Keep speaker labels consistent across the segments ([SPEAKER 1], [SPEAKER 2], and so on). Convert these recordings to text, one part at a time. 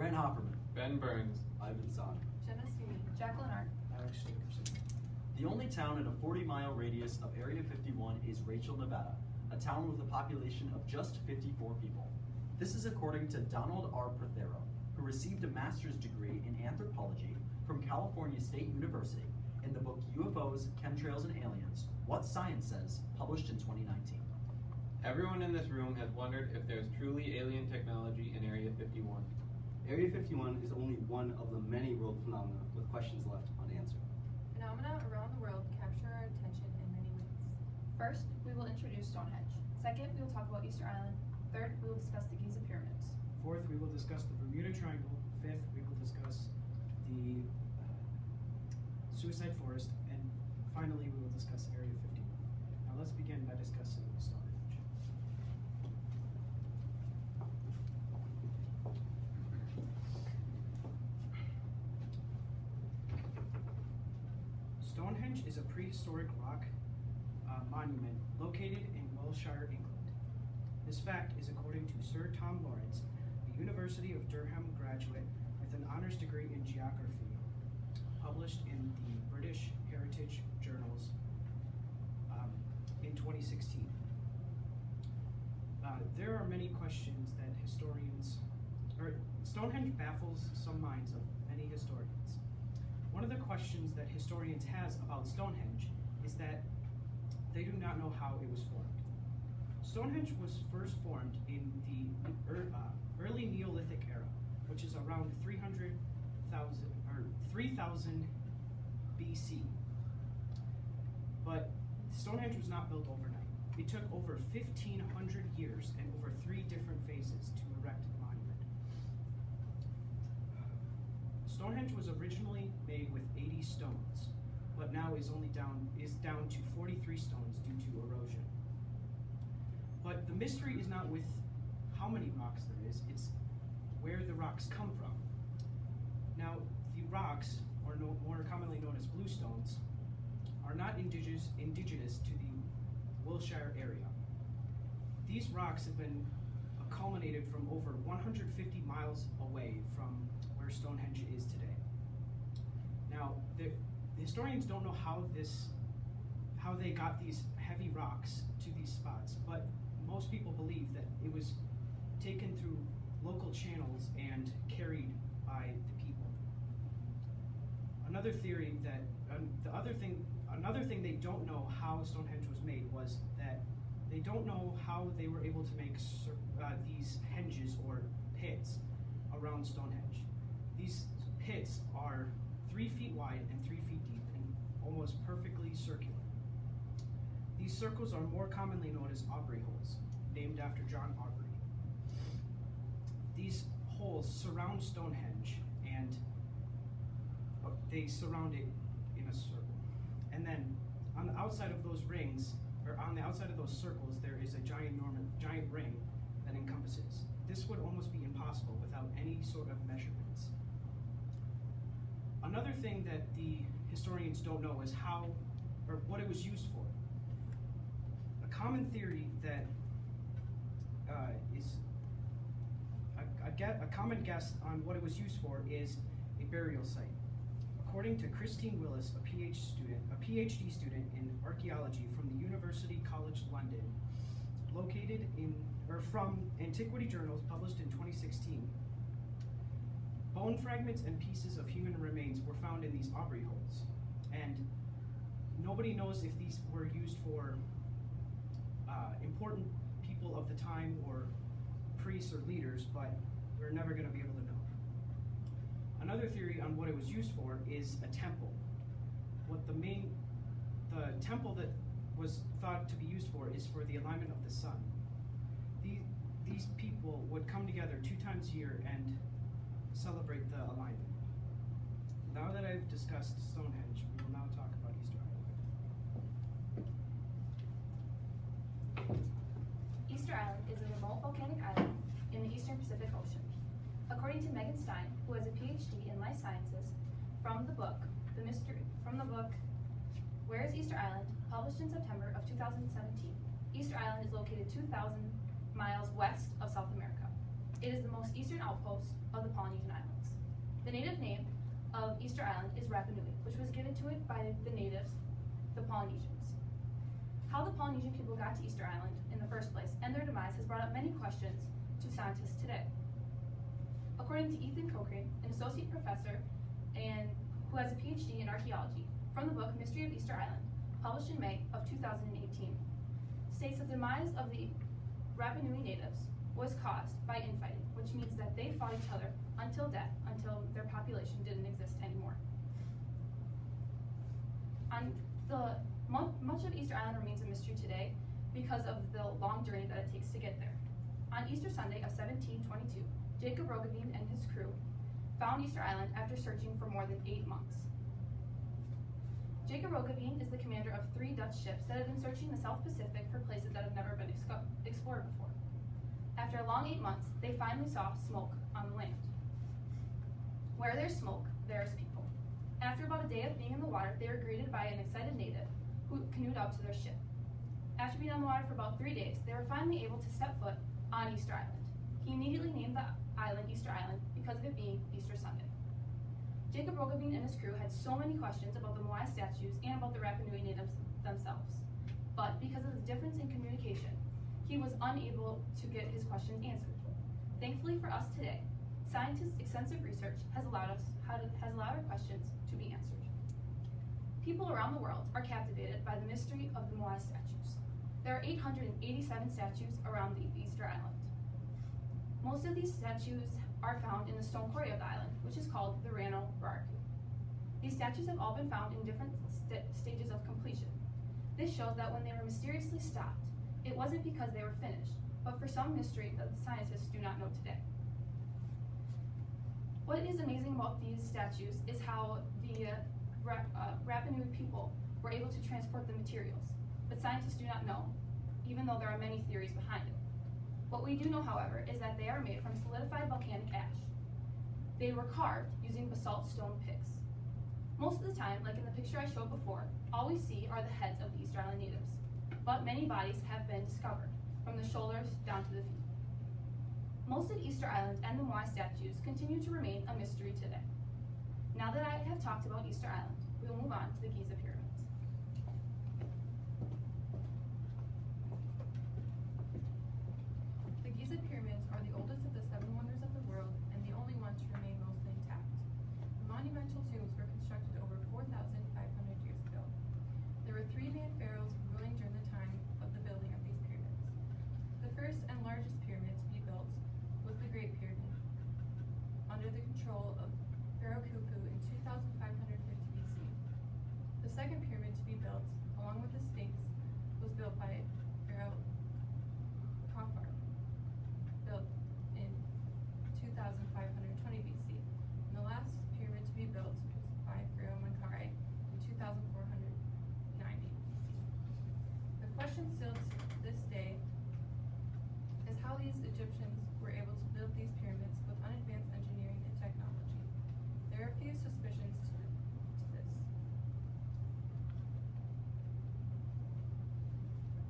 [SPEAKER 1] Grant Hofferman.
[SPEAKER 2] Ben Burns.
[SPEAKER 3] Ivan Son.
[SPEAKER 4] Jenna Sweeney.
[SPEAKER 5] Jacqueline Art.
[SPEAKER 6] Alex Jacobson.
[SPEAKER 1] The only town in a 40-mile radius of Area 51 is Rachel, Nevada, a town with a population of just 54 people. This is according to Donald R. Prothero, who received a master's degree in anthropology from California State University in the book UFOs, Chemtrails, and Aliens, What Science Says, published in 2019.
[SPEAKER 2] Everyone in this room has wondered if there's truly alien technology in Area 51.
[SPEAKER 3] Area 51 is only one of the many world phenomena with questions left unanswered.
[SPEAKER 4] Phenomena around the world capture our attention in many ways.
[SPEAKER 5] First, we will introduce Stonehenge. Second, we will talk about Easter Island. Third, we will discuss the Giza pyramids.
[SPEAKER 6] Fourth, we will discuss the Bermuda Triangle. Fifth, we will discuss the Suicide Forest. And finally, we will discuss Area 51. Now let's begin by discussing Stonehenge. Stonehenge is a prehistoric rock monument located in Wiltshire, England. This fact is according to Sir Tom Lawrence, a University of Durham graduate with an honors degree in geography, published in the British Heritage Journals in 2016. There are many questions that Stonehenge baffles some minds of many historians. One of the questions that historians has about Stonehenge is that they do not know how it was formed. Stonehenge was first formed in the early Neolithic era, which is around 3000 BC. But Stonehenge was not built overnight. It took over 1,500 years and over 3 different phases to erect the monument. Stonehenge was originally made with 80 stones, but now is down to 43 stones due to erosion. But the mystery is not with how many rocks there is, it's where the rocks come from. Now, the rocks, or more commonly known as bluestones, are not indigenous to the Wiltshire area. These rocks have been culminated from over 150 miles away from where Stonehenge is today. Now, the historians don't know how they got these heavy rocks to these spots, but most people believe that it was taken through local channels and carried by the people. Another theory that another thing they don't know how Stonehenge was made was that they don't know how they were able to make these henges or pits around Stonehenge. These pits are 3 feet wide and 3 feet deep and almost perfectly circular. These circles are more commonly known as Aubrey holes, named after John Aubrey. These holes surround Stonehenge and they surround it in a circle. And then on the outside of those rings, or on the outside of those circles, there is a giant ring that encompasses. This would almost be impossible without any sort of measurements. Another thing that the historians don't know is how, or what it was used for. A common theory that is a common guess on what it was used for is a burial site. According to Christine Willis, a PhD student in archaeology from the University College London, from Antiquity Journals published in 2016, bone fragments and pieces of human remains were found in these Aubrey holes, and nobody knows if these were used for important people of the time or priests or leaders, but we're never going to be able to know. Another theory on what it was used for is a temple. The temple that was thought to be used for is for the alignment of the sun. These people would come together 2 times a year and celebrate the alignment. Now that I've discussed Stonehenge, we will now talk about Easter Island.
[SPEAKER 5] Easter Island is a remote volcanic island in the eastern Pacific Ocean. According to Megan Stein, who has a PhD in life sciences, from the book Where is Easter Island, published in September of 2017, Easter Island is located 2,000 miles west of South America. It is the most eastern outpost of the Polynesian islands. The native name of Easter Island is Rapa Nui, which was given to it by the natives, the Polynesians. How the Polynesian people got to Easter Island in the first place and their demise has brought up many questions to scientists today. According to Ethan Cochrane, an associate professor and who has a PhD in archaeology, from the book Mystery of Easter Island, published in May of 2018, states that the demise of the Rapa Nui natives was caused by infighting, which means that they fought each other until death, until their population didn't exist anymore. Much of Easter Island remains a mystery today because of the long journey that it takes to get there. On Easter Sunday of 1722, Jacob Roggeveen and his crew found Easter Island after searching for more than 8 months. Jacob Roggeveen is the commander of 3 Dutch ships that have been searching the South Pacific for places that have never been explored before. After a long 8 months, they finally saw smoke on the land. Where there's smoke, there's people. After about a day of being in the water, they were greeted by an excited native who canoed out to their ship. After being on the water for about 3 days, they were finally able to set foot on Easter Island. He immediately named the island Easter Island because of it being Easter Sunday. Jacob Roggeveen and his crew had so many questions about the Moai statues and about the Rapa Nui natives themselves. But because of the difference in communication, he was unable to get his questions answered. Thankfully for us today, scientists' extensive research has allowed our questions to be answered. People around the world are captivated by the mystery of the Moai statues. There are 887 statues around the Easter Island. Most of these statues are found in the stone quarry of the island, which is called the Rano Raraku. These statues have all been found in different stages of completion. This shows that when they were mysteriously stopped, it wasn't because they were finished, but for some mystery that the scientists do not know today. What is amazing about these statues is how the Rapa Nui people were able to transport the materials, but scientists do not know, even though there are many theories behind it. What we do know, however, is that they are made from solidified volcanic ash. They were carved using basalt stone picks. Most of the time, like in the picture I showed before, all we see are the heads of the Easter Island natives, but many bodies have been discovered, from the shoulders down to the feet. Most of Easter Island and the Moai statues continue to remain a mystery today. Now that I have talked about Easter Island, we will move on to the Giza pyramids.
[SPEAKER 4] The Giza pyramids are the oldest of the 7 wonders of the world and the only ones to remain mostly intact. The monumental tombs were constructed over 4,500 years ago. There were 3 main pharaohs ruling during the time of the building of these pyramids. The first and largest pyramid to be built was the Great Pyramid, under the control of Pharaoh Khufu in 2550 BC. The second pyramid to be built, along with the Sphinx, was built by Pharaoh Khafre, built in 2520 BC. And the last pyramid to be built was by Pharaoh Menkaure in 2490 BC. The question still to this day is how these Egyptians were able to build these pyramids with unadvanced engineering and technology. There are a few suspicions to this.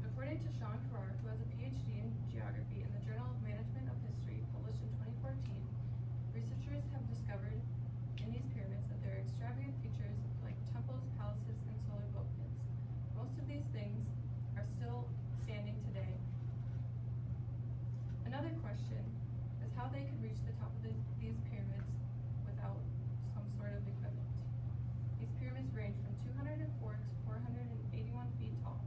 [SPEAKER 4] According to Sean Carrar, who has a PhD in geography in the Journal of Management of History, published in 2014, researchers have discovered in these pyramids that there are extravagant features like temples, palaces, and solar boat pits. Most of these things are still standing today. Another question is how they could reach the top of these pyramids without some sort of equipment. These pyramids range from 204 to 481 feet tall.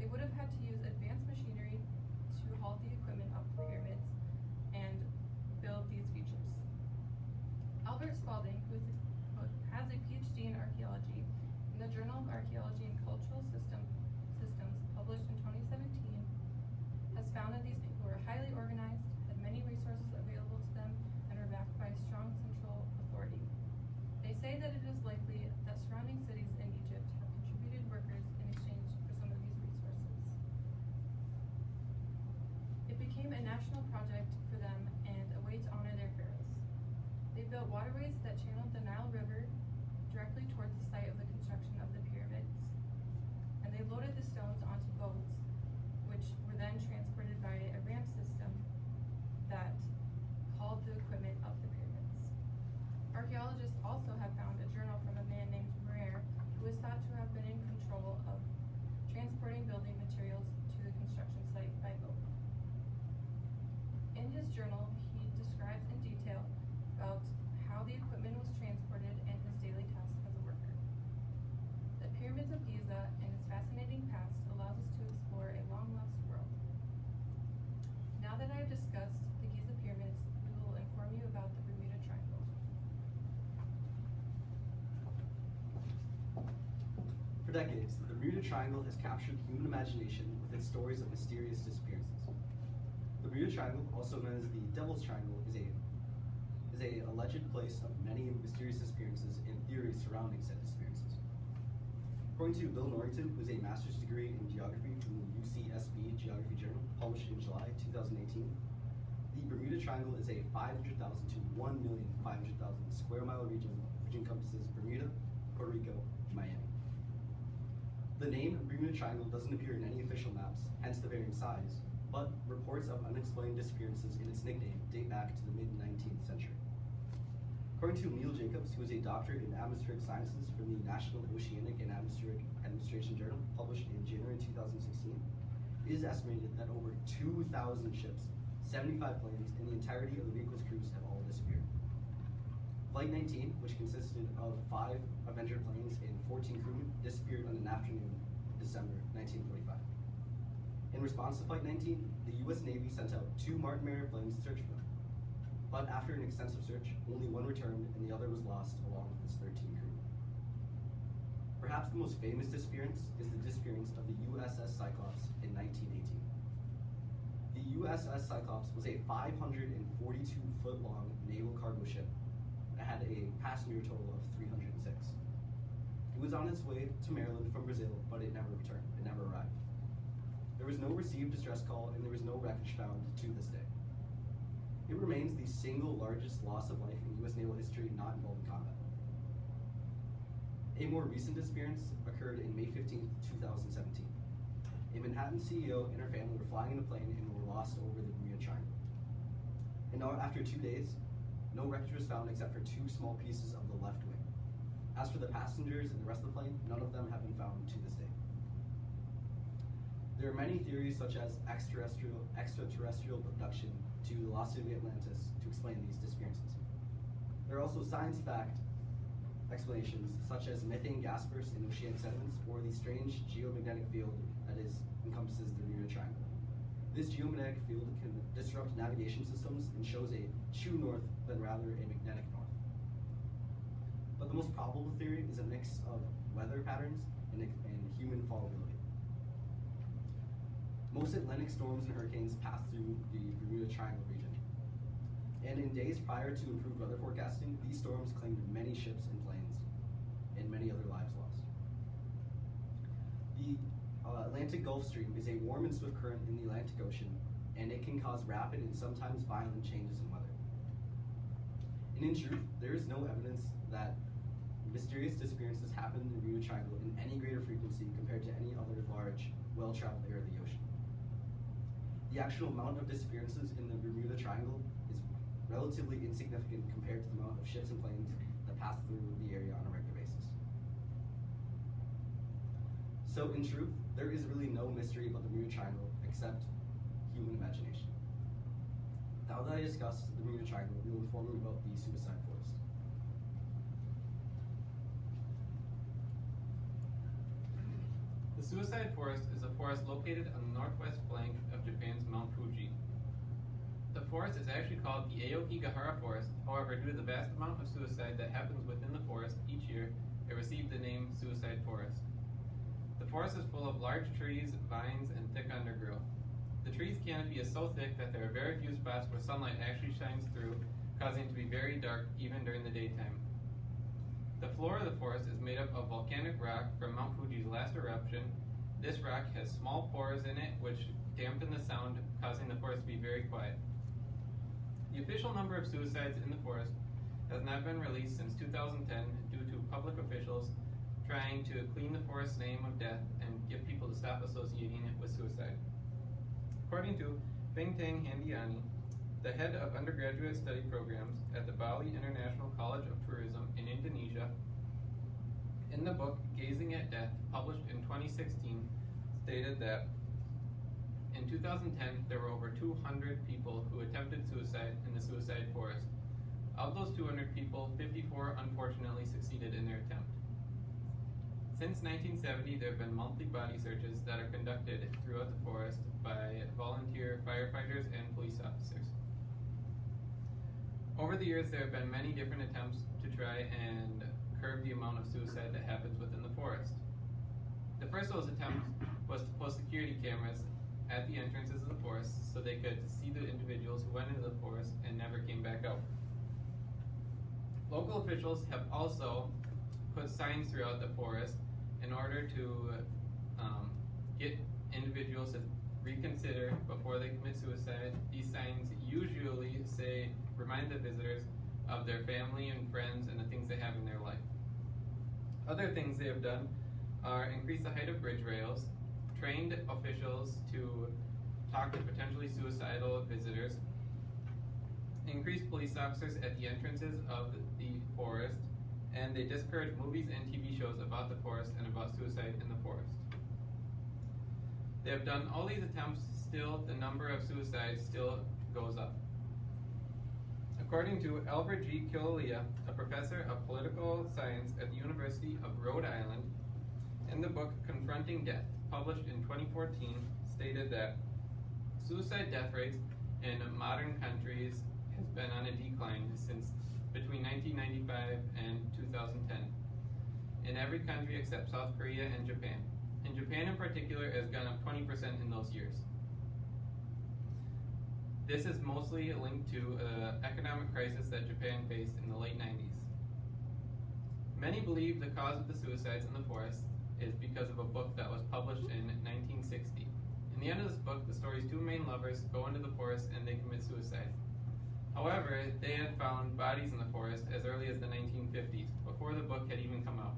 [SPEAKER 4] They would have had to use advanced machinery to haul the equipment up the pyramids and build these features. Albert Spalding, who has a PhD in archaeology in the Journal of Archaeology and Cultural Systems, published in 2017, has found that these people were highly organized, had many resources available to them, and were backed by a strong central authority. They say that it is likely that surrounding cities in Egypt have contributed workers in exchange for some of these resources. It became a national project for them and a way to honor their pharaohs. They built waterways that channeled the Nile River directly towards the site of the construction of the pyramids, and they loaded the stones onto boats, which were then transported by a ramp system that hauled the equipment up the pyramids. Archaeologists also have found a journal from a man named Marer, who is thought to have been in control of transporting building materials to the construction site by boat. In his journal, he describes in detail about how the equipment was transported and his daily tasks as a worker. The pyramids of Giza and its fascinating past allows us to explore a long-lost world. Now that I have discussed the Giza pyramids, we will inform you about the Bermuda Triangle.
[SPEAKER 3] For decades, the Bermuda Triangle has captured human imagination with its stories of mysterious disappearances. The Bermuda Triangle, also known as the Devil's Triangle, is a alleged place of many mysterious disappearances and theories surrounding said disappearances. According to Bill Norrington, who is a master's degree in geography from the UCSB Geography Journal, published in July 2018, the Bermuda Triangle is a 500,000 to 1,500,000 square mile region which encompasses Bermuda, Puerto Rico, and Miami. The name Bermuda Triangle doesn't appear in any official maps, hence the varying size, but reports of unexplained disappearances in its nickname date back to the mid-19th century. According to Neil Jacobs, who is a doctorate in atmospheric sciences from the National Oceanic and Atmospheric Administration Journal, published in January 2016, it is estimated that over 2,000 ships, 75 planes, and the entirety of the vehicle's crews have all disappeared. Flight 19, which consisted of 5 Avenger planes and 14 crewmen, disappeared on an afternoon of December 1945. In response to Flight 19, the U.S. Navy sent out 2 Martin Marietta planes to search for them. But after an extensive search, only one returned and the other was lost along with its 13 crew. Perhaps the most famous disappearance is the disappearance of the USS Cyclops in 1918. The USS Cyclops was a 542-foot-long naval cargo ship that had a passenger total of 306. It was on its way to Maryland from Brazil, but it never returned. It never arrived. There was no received distress call, and there was no wreckage found to this day. It remains the single largest loss of life in U.S. naval history not involved in combat. A more recent disappearance occurred in May 15, 2017. A Manhattan CEO and her family were flying in a plane and were lost over the Bermuda Triangle. And now, after 2 days, no wreckage was found except for 2 small pieces of the left wing. As for the passengers and the rest of the plane, none of them have been found to this day. There are many theories such as extraterrestrial abduction to the lost city of Atlantis to explain these disappearances. There are also science-backed explanations such as methane gas bursts in oceanic sediments or the strange geomagnetic field that encompasses the Bermuda Triangle. This geomagnetic field can disrupt navigation systems and shows a true north than rather a magnetic north. But the most probable theory is a mix of weather patterns and human fallibility. Most Atlantic storms and hurricanes pass through the Bermuda Triangle region. And in days prior to improved weather forecasting, these storms claimed many ships and planes, and many other lives lost. The Atlantic Gulf Stream is a warm and swift current in the Atlantic Ocean, and it can cause rapid and sometimes violent changes in weather. And in truth, there is no evidence that mysterious disappearances happen in the Bermuda Triangle in any greater frequency compared to any other large, well-traveled area of the ocean. The actual amount of disappearances in the Bermuda Triangle is relatively insignificant compared to the amount of ships and planes that pass through the area on a regular basis. So in truth, there is really no mystery about the Bermuda Triangle except human imagination. Now that I discussed the Bermuda Triangle, we will inform you about the suicide forest.
[SPEAKER 2] The Suicide Forest is a forest located on the northwest flank of Japan's Mount Fuji. The forest is actually called the Aokigahara Forest. However, due to the vast amount of suicide that happens within the forest each year, it received the name Suicide Forest. The forest is full of large trees, vines, and thick undergrowth. The tree's canopy is so thick that there are very few spots where sunlight actually shines through, causing it to be very dark even during the daytime. The floor of the forest is made up of volcanic rock from Mount Fuji's last eruption. This rock has small pores in it which dampen the sound, causing the forest to be very quiet. The official number of suicides in the forest has not been released since 2010 due to public officials trying to clean the forest's name of death and get people to stop associating it with suicide. According to Bingtang Handiani, the head of undergraduate study programs at the Bali International College of Tourism In the book Gazing at Death, published in 2016, stated that in 2010 there were over 200 people who attempted suicide in the suicide forest. Of those 200 people, 54 unfortunately succeeded in their attempt. Since 1970, there have been monthly body searches that are conducted throughout the forest by volunteer firefighters and police officers. Over the years, there have been many different attempts to try and curb the amount of suicide that happens within the forest. The first of those attempts was to post security cameras at the entrances of the forest so they could see the individuals who went into the forest and never came back out. Local officials have also put signs throughout the forest in order to get individuals to reconsider before they commit suicide. These signs usually say, remind the visitors of their family and friends and the things they have in their life. Other things they have done are increase the height of bridge rails, trained officials to talk to potentially suicidal visitors, increase police officers at the entrances of the forest, and they discourage movies and TV shows about the forest and about suicide in the forest. They have done all these attempts, still the number of suicides still goes up. According to Alfred G. Killalea, a professor of political science at the University of Rhode Island, in the book Confronting Death, published in 2014, stated that suicide death rates in modern countries has been on a decline since between 1995 and 2010 in every country except South Korea and Japan. In Japan in particular, it has gone up 20% in those years. This is mostly linked to an economic crisis that Japan faced in the late 90s. Many believe the cause of the suicides in the forest is because of a book that was published in 1960. In the end of this book, the story's two main lovers go into the forest and they commit suicide. However, they had found bodies in the forest as early as the 1950s, before the book had even come out.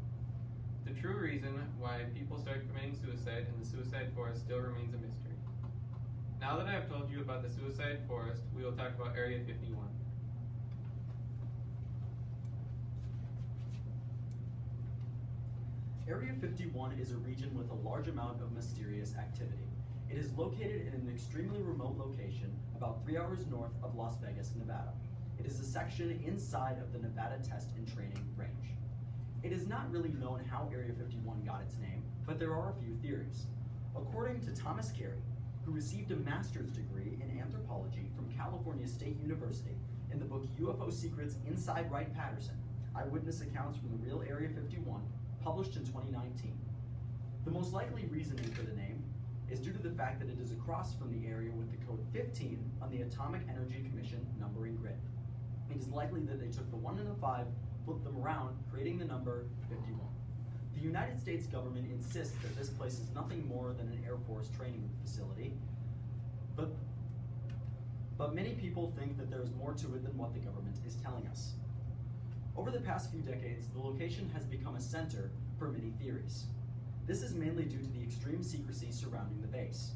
[SPEAKER 2] The true reason why people started committing suicide in the suicide forest still remains a mystery. Now that I have told you about the suicide forest, we will talk about Area 51.
[SPEAKER 1] Area 51 is a region with a large amount of mysterious activity. It is located in an extremely remote location about 3 hours north of Las Vegas, Nevada. It is a section inside of the Nevada Test and Training Range. It is not really known how Area 51 got its name, but there are a few theories. According to Thomas Carey, who received a master's degree in anthropology from California State University in the book UFO Secrets Inside Wright-Patterson, Eyewitness Accounts from the Real Area 51, published in 2019. The most likely reasoning for the name is due to the fact that it is across from the area with the code 15 on the Atomic Energy Commission numbering grid. It is likely that they took the 1 and the 5, flipped them around, creating the number 51. The United States government insists that this place is nothing more than an Air Force training facility, but many people think that there is more to it than what the government is telling us. Over the past few decades, the location has become a center for many theories. This is mainly due to the extreme secrecy surrounding the base.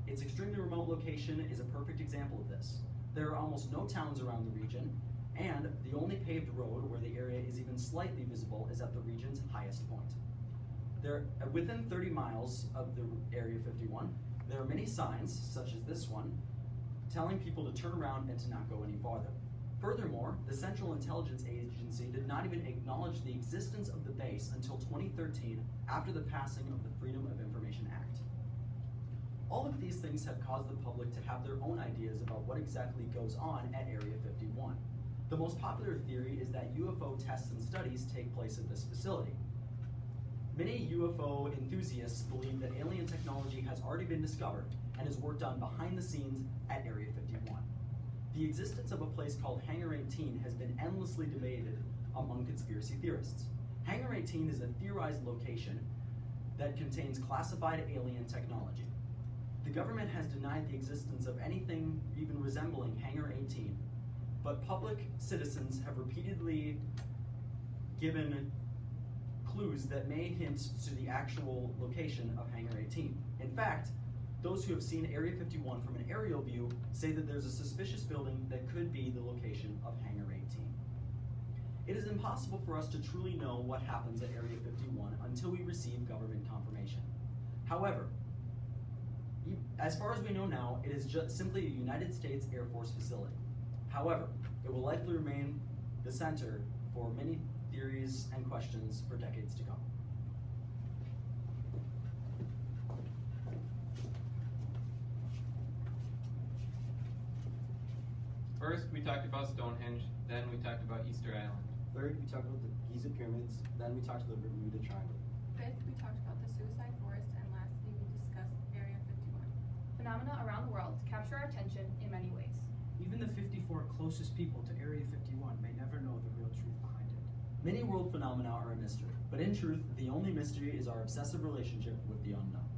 [SPEAKER 1] Its extremely remote location is a perfect example of this. There are almost no towns around the region, and the only paved road where the area is even slightly visible is at the region's highest point. Within 30 miles of the Area 51, there are many signs, such as this one, telling people to turn around and to not go any farther. Furthermore, the Central Intelligence Agency did not even acknowledge the existence of the base until 2013, after the passing of the Freedom of Information Act. All of these things have caused the public to have their own ideas about what exactly goes on at Area 51. The most popular theory is that UFO tests and studies take place at this facility. Many UFO enthusiasts believe that alien technology has already been discovered and is worked on behind the scenes at Area 51. The existence of a place called Hangar 18 has been endlessly debated among conspiracy theorists. Hangar 18 is a theorized location that contains classified alien technology. The government has denied the existence of anything even resembling Hangar 18, but public citizens have repeatedly given clues that may hint to the actual location of Hangar 18. In fact, those who have seen Area 51 from an aerial view say that there's a suspicious building that could be the location of Hangar 18. It is impossible for us to truly know what happens at Area 51 until we receive government confirmation. However, as far as we know now, it is just simply a United States Air Force facility. However, it will likely remain the center for many theories and questions for decades to come.
[SPEAKER 2] First, we talked about Stonehenge, then we talked about Easter Island.
[SPEAKER 3] Third, we talked about the Giza pyramids. Then we talked about the Bermuda Triangle.
[SPEAKER 4] Fifth, we talked about the suicide forest, and lastly, we discussed Area 51.
[SPEAKER 5] Phenomena around the world capture our attention in many ways.
[SPEAKER 6] Even the 54 closest people to Area 51 may never know the real truth behind it.
[SPEAKER 1] Many world phenomena are a mystery, but in truth, the only mystery is our obsessive relationship with the unknown.